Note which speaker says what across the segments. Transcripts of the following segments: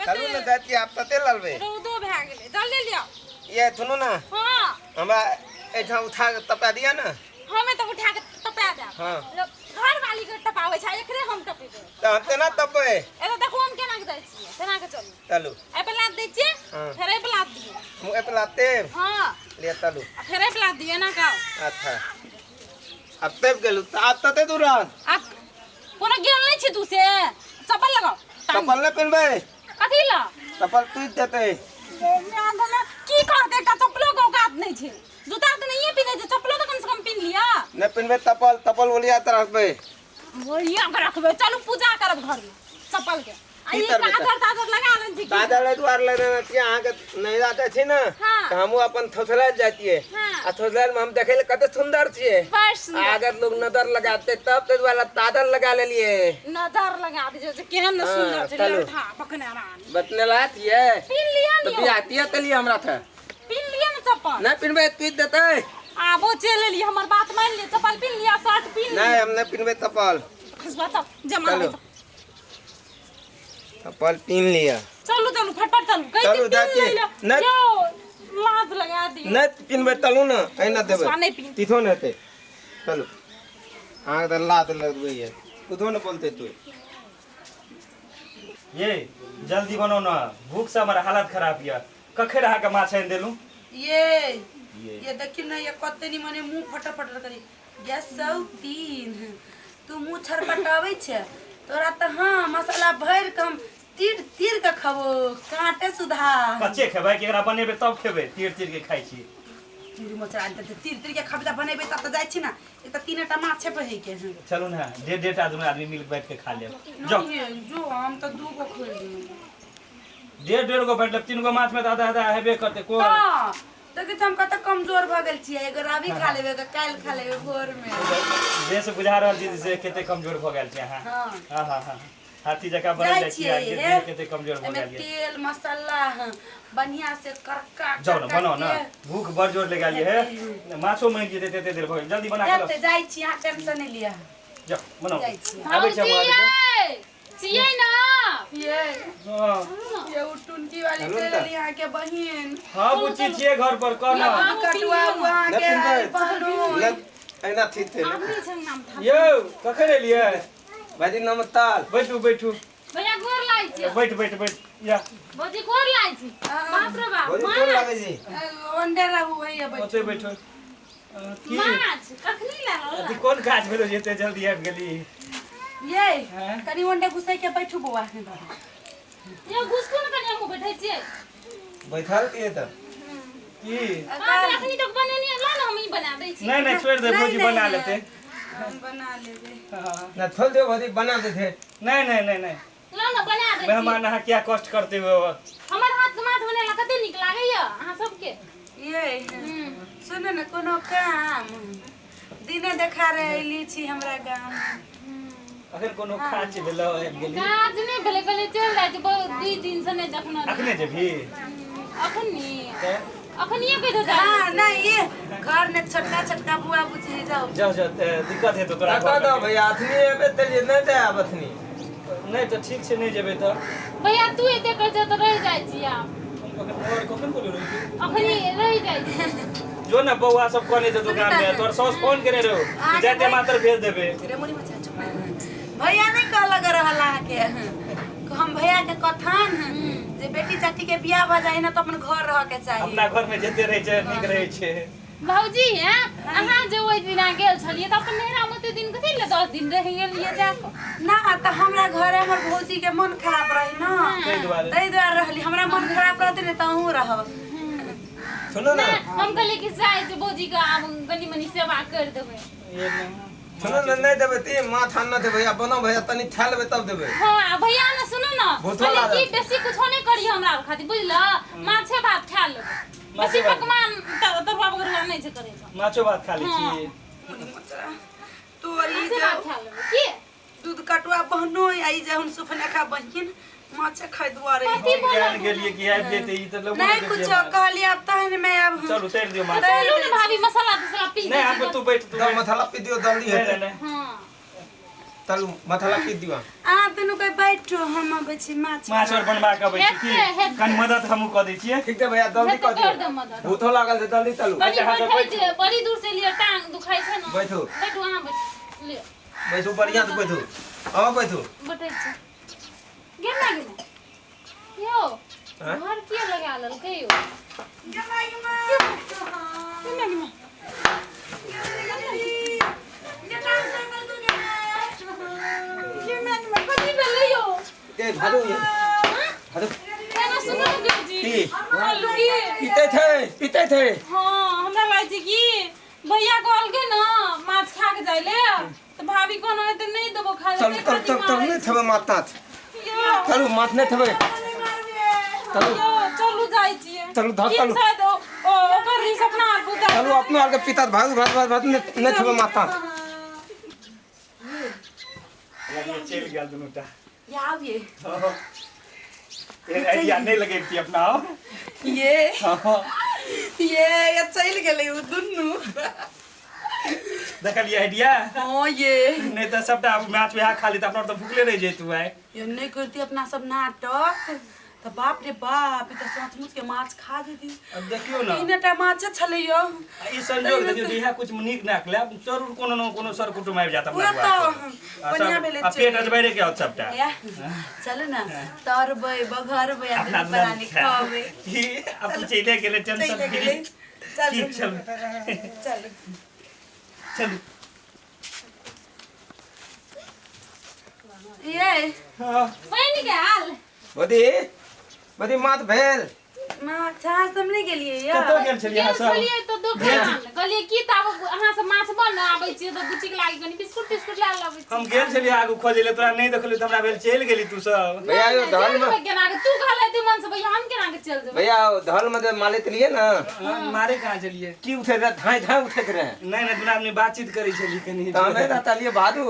Speaker 1: चलू ना जाती आप तते ललबे
Speaker 2: रौदो भए गेलै जल्दी लिया
Speaker 1: ये सुनो ना
Speaker 2: हां
Speaker 1: हमरा एठा उठा के तपा दिया ना
Speaker 2: हमें तो उठा के टपा दे
Speaker 1: हां
Speaker 2: घर वाली के टपावे छै एकरे हम टपेबे
Speaker 1: त हम तेना तपबे
Speaker 2: ए तो देखो हम केना के दै छियै तेना के चलू
Speaker 1: चलू
Speaker 2: ए पे लाद दै छियै फेर ए पे लाद दियो
Speaker 1: मु ए पे लाते
Speaker 2: हां
Speaker 1: ले चलू
Speaker 2: फेर ए पे लाद दियो ना का
Speaker 1: अच्छा अब तेब गेलू त आप तते दूर
Speaker 2: आप कोनो गेल नै छी तू से चप्पल लगाओ
Speaker 1: चप्पल न पहनबे
Speaker 2: कथि ला
Speaker 1: चप्पल टूट देते
Speaker 2: की कहते का चप्पलो के औकात नै छै जूता तो नहीं पहने छै चप्पलो तो कम से कम पहन लिया
Speaker 1: न पहनबे तपल बोलिया त रखबे
Speaker 2: बोलिया के रखबे चलू पूजा करब घर में चप्पल के आई काजर लगा लन जी
Speaker 1: काजल द्वार ले के अहाँ के नहीं जाते छी ना त हमहु अपन थोथला जातिए आ थोथला में हम देखे कते सुंदर छिए अगर लोग नजर लगाते तब ते वाला तादर लगा ले लिए
Speaker 2: नजर लगा दे जे केहन सुंदर छै लठा पकने रानी
Speaker 1: बतने लात ये
Speaker 2: पिन लिया
Speaker 1: तो बियातिया त लिए हमरा था
Speaker 2: पिन लिया ना चप्पल
Speaker 1: ना पिनबे तू देते
Speaker 2: आबो चल लिए हमर बात मान ले चप्पल पिन लिया शर्ट पिन
Speaker 1: नहीं हम नहीं पिनबे चप्पल
Speaker 2: खसबा त जमा
Speaker 1: चप्पल पिन लिया
Speaker 2: चलू चलू फटफट चलू कहीं
Speaker 1: चलू जाके न
Speaker 2: लाज लगा दी
Speaker 1: न पिनबे चलू ना ऐना देबे
Speaker 2: स्वाने पिन
Speaker 1: तिथो न हेते चलू आग त लात लगबे ये कुछो न बोलते तू
Speaker 3: ये जल्दी बनो ना भूख से हमारा हालत खराब है कखे रहा के माछ आन देलू
Speaker 4: ये देखिन ना ये कते नि मने मुंह फटाफट करी गैस 103 तू मुंह छरपटावे छे तोरा त हां मसाला भर के हम तीर के खाबो कांटे सुधा
Speaker 3: कच्चे खेबै केकरा बनेबे तब खेबै तीर के खाइ छी
Speaker 4: तीर मछरा त तीर के खाबे त बनेबे तब त जाय छी ना एक त तीनटा माछ पे है के
Speaker 3: चलू ना डेढ़ आदमी मिल बैठ के खा लेब जो
Speaker 4: हम त दू गो खोल
Speaker 3: डेढ़ गो बैठ लेब 3 गो माछ में त आधा हेबे करते को
Speaker 4: हां त कि हम कत कमजोर भ गेल छी एगो रावी खा लेबे के काल खा लेबे भोर में
Speaker 3: जे से बुझा रहल छी से केते कमजोर भ गेल छी हां हां हाथी जका बनल जाइ छी केते कमजोर भ गेल
Speaker 4: तेल मसाला बढ़िया से करका
Speaker 3: जाओ ना बनाओ ना भूख बड़ जोर लगा लिए है माछो मांग जे देते देर भ गेल जल्दी बना के लो
Speaker 4: जाते जाई छी यहां टेंशन नहीं लिया
Speaker 3: जा बनाओ आबै छी हम आबै
Speaker 2: छियै ना
Speaker 3: हां
Speaker 4: ये उटुनकी वाली तेल यहां के बहिन
Speaker 3: हां बुच्ची छिए घर पर कहना
Speaker 4: कटुआ वहां के बहनो
Speaker 1: ऐना थी थे
Speaker 2: आदमी छन नाम था
Speaker 3: यो कखे ले लिए
Speaker 1: भाई नमस्कार
Speaker 3: बैठू
Speaker 2: भैया गोर लाइ छी
Speaker 3: बैठ या
Speaker 2: बोजी गोर लाइ छी बाप रे बाप
Speaker 1: बोली कौन लागे जी
Speaker 4: अंडे रहू भैया
Speaker 3: ओते बैठो की
Speaker 2: माछ कखनी लागल
Speaker 3: अति कोन काज भेलो जेते जल्दी आबि गेली
Speaker 4: ये कनी अंडे घुसै के बैठू बौआ
Speaker 2: ये घुसको न कनी हम बैठै छियै
Speaker 1: बैठल के त
Speaker 3: की
Speaker 2: अखनी तक बनेनी ला ना हम ही बना दै छी
Speaker 3: नहीं छोड़ दे भौजी बना लेते
Speaker 4: हम बना लेबे
Speaker 1: ना छोड़ दे भौजी बना देते
Speaker 3: नहीं
Speaker 2: ला ना बना दै छी
Speaker 3: मेहमान यहाँ क्या कष्ट करते हो
Speaker 2: हमर हाथ माथ बनेला कते नीक लागैया अहाँ सबके
Speaker 4: ये सुन न कोनो काम दिने देखा रहली छी हमरा गांव
Speaker 3: अखन कोनो काज भेलो आबि गेली
Speaker 2: काज नहीं भेले पहले चल जाइ छी बहुत 2 दिन से नहीं देखना
Speaker 3: अखने जेबी
Speaker 2: अखनी कह दो जा
Speaker 4: हां नहीं ये घर में छोटका बुआ बुझी जाओ
Speaker 3: दिक्कत है तो तोरा
Speaker 1: बता दो भैया अथनी एबे तलिए नहीं दे आब अथनी
Speaker 3: नहीं तो ठीक से नहीं जेबे तो
Speaker 2: भैया तू एते कर जा तो रह जाइ छी आप
Speaker 3: कखन बोलो रही
Speaker 2: अखनी रह जाइ छी
Speaker 3: जो ना बउआ सब कोने तो दुकान में तोर सॉस फोन करे रहो जाते मात्र भेज देबे
Speaker 4: रे मोनी मचा चुप भैया नहीं कहला कर वाला के हम भैया के कथन जे बेटी चाची के बियाह भ जाए ना तो अपन घर रह के चाहिए
Speaker 3: अपना घर में जेते रहे छे ठीक रहे छे
Speaker 2: भौजी हैं अहाँ जे ओइ दिना गेल छलिए त अपन नैरा मते दिन कथि ले 10 दिन रह गेलिए जाके
Speaker 4: ना त हमरा घरे हमर भौजी के मन खराब रही ना तै द्वारा रहली हमरा मन खराब रहते ने तहू रहब
Speaker 1: सुनो ना
Speaker 2: हम कहले कि जाय जे भौजी का आब गनी मनी सेवा कर देबै
Speaker 1: सुनो ना नहीं देबे ती माथा न दे भैया बनो भैया तनी खा लेबे तब देबे
Speaker 2: हां भैया ना सुनो ना कहले कि बेसी कुछ नहीं करी हमरा खातिर बुझला माछे भात खा लेबै बेसी पकवान तरुआ वगैरह नहीं छै करे
Speaker 3: माछो भात खा लै छी
Speaker 4: तू अरी
Speaker 2: माछे भात खा लेबै की
Speaker 4: दूध कटवा बहनो आई जे हम सुफने खा बहिन माछ खाइ दुआरे
Speaker 3: ज्ञान गेलिए कि आबि जेते ई त लोग
Speaker 4: नहीं कुछ कहली अब तहन मैं अब
Speaker 3: चलो उतार दियो माछ
Speaker 2: चलो ना भाभी मसाला तसला पी
Speaker 3: नहीं हमको तू बैठ तू
Speaker 1: दम मसाला पी दियो जल्दी है
Speaker 3: नहीं
Speaker 2: हां
Speaker 1: चलू मथला पीट दिवा
Speaker 4: आ तनु कोई बैठो हम आबै छी माछ
Speaker 3: माछ और बनवा के अबै छी की कनी मदद हमहु क दै छियै
Speaker 1: ठीक है भैया जल्दी कर दियो भूथो लागल छै जल्दी चलू
Speaker 2: बड़ी दूर से लिए टांग दुखाई छै ना
Speaker 1: बैठो
Speaker 2: बैठो हां बैठ ले
Speaker 1: बैठो बढ़िया से बैठो अब बैठो
Speaker 2: बैठै छै गेम लागे यो घर के लगा लेल के यो
Speaker 1: के भादो ये भादो
Speaker 2: एना सुनो जी
Speaker 1: पीते थे
Speaker 2: हां हमरा लाग छै कि भैया कहल के ना माछ खा के जाइले तो भाभी कोनो है तो नहीं देबो खा
Speaker 1: चल नहीं थबे माता चलू माथ नहीं थबे
Speaker 2: चलू जाई छिए
Speaker 1: चलू धर चलू
Speaker 2: शायद ओकर री सपना बुता
Speaker 1: चलू अपनो आर के पिता भाग नहीं थबे माता
Speaker 3: ये चल गेल दुनुटा
Speaker 4: याव ये
Speaker 3: ये आइडिया नहीं लगेती अपना
Speaker 4: ये चल गेलै उ दुन्नु
Speaker 3: देखलिए आइडिया
Speaker 4: हां ये
Speaker 3: नहीं तो सबटा मैच में खा ली तो अपना तो भूखले रह जेतू है
Speaker 4: ये नहीं करती अपना सब नाटक तो बाप रे बाप ई तो सचमुच के माछ खा देती
Speaker 3: अब देखियो ना
Speaker 4: इनटा माछ छले यो
Speaker 3: ई संजोग देखियो दिहा कुछ नीक नाक ले जरूर कोनो न कोनो सर कुटुम आबि जात अपना
Speaker 4: बढ़िया भेले
Speaker 3: अब पेट अजबैरे के होत सबटा
Speaker 4: चल ना तरबै बघरबै अपना बनानी खावे
Speaker 3: की अब चले गेले टेंशन फ्री
Speaker 4: चल
Speaker 3: चल
Speaker 4: चल
Speaker 3: चल
Speaker 4: ये
Speaker 3: हां
Speaker 2: वही निकाल
Speaker 1: बदी मात भेल
Speaker 4: माछ समले गेलिए या
Speaker 3: कतो गेल छलिए हां सब
Speaker 2: चलिए तो दुकान कहलिए की तब अहाँ से माछ बन आबै छी तो बुचिक लागी कनी बिस्कुट ला लाबै छी
Speaker 3: हम गेल छलिए आगू खोजले तोरा नहीं देखलु त हमरा भेल चल गेली तू सब
Speaker 1: भैया यो धल में
Speaker 2: केना के तू कहले तू मन से भैया हम केना के चल जेबै
Speaker 1: भैया धल में मालिक लिए ना
Speaker 3: मारे कहां चलिए
Speaker 1: की उठे रहे धाय उठे रहे
Speaker 3: नहीं नहीं दुना अपनी बातचीत करी छली कनी
Speaker 1: त हमें रहता लिए भादू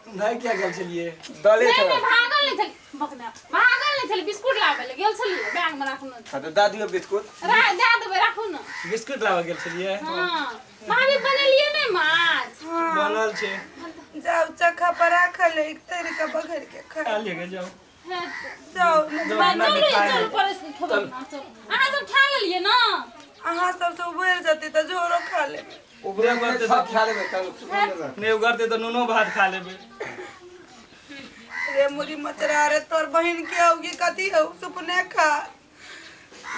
Speaker 3: भाई क्या गेल छलिए
Speaker 1: दले
Speaker 2: नहीं
Speaker 1: थे
Speaker 2: नहीं भागल नहीं थल बकना भागल नहीं थल बिस्कुट लाबै ले गेल छली बैग में राखू न
Speaker 1: हां तो दा दियो बिस्कुट
Speaker 2: दे देबै राखू न
Speaker 3: बिस्कुट लावा गेल छलिए
Speaker 2: हां भाभी बनेलिए नहीं माछ
Speaker 3: बनल छे
Speaker 4: जाओ चखा पर राखल एक तरीका बघर के खा
Speaker 3: खा लेके जाओ
Speaker 4: जाओ
Speaker 2: चल परस खबर ना चल अहाँ सब खा लेलिए ना
Speaker 4: अहाँ सब से उबर जते त जोरो खा ले
Speaker 1: उबरे करते सब खा लेबे चल
Speaker 3: नहीं उगरते तो नुनो भात खा लेबे
Speaker 4: रे मुरी मचरा रे तोर बहन के होगी कथी हो सुपने खा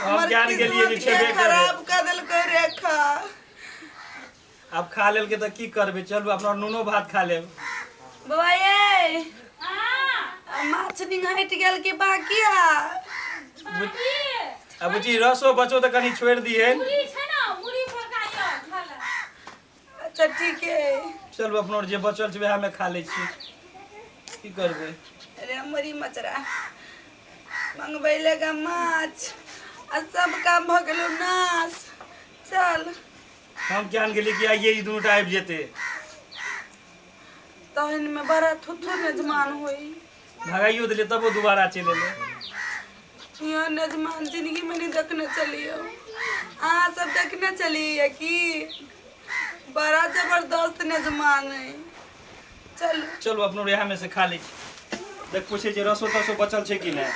Speaker 3: अब ज्ञान के लिए भी छेबे
Speaker 4: खराब कर देल को रे खा
Speaker 3: अब खा लेल के त की करबे चलू अपना नुनो भात खा लेब
Speaker 4: बाबा ये
Speaker 2: हां
Speaker 4: माछ निंगाइट गेल के बाकी आ
Speaker 3: अब जी रसो बचो त कनी छोड़ दिए
Speaker 2: मुरी छै ना मुरी फरकाइयो खा ले
Speaker 4: अच्छा ठीक है
Speaker 3: चलू अपना जे बचल छै वएह में खा ले छी की करबे
Speaker 4: रे मुरी मचरा मंगबैले गा माछ आ सब काम भ गेलो नाश चल
Speaker 3: हम ज्ञान गेली कि आइए ई दुनू आबि जेते
Speaker 4: तहन में बड़ा थुथु मेजमान होई
Speaker 3: भगाइयो दिले तबो दोबारा चले ले
Speaker 4: यह मेजमान जिंदगी में नहीं देखने चलियो हाँ सब देखने चलिए कि बड़ा जबरदस्त मेजमान है चलो
Speaker 3: चलू अपनो यहाँ में से खा ले छी देख पूछे जे रसो तसो बचल छै कि नहीं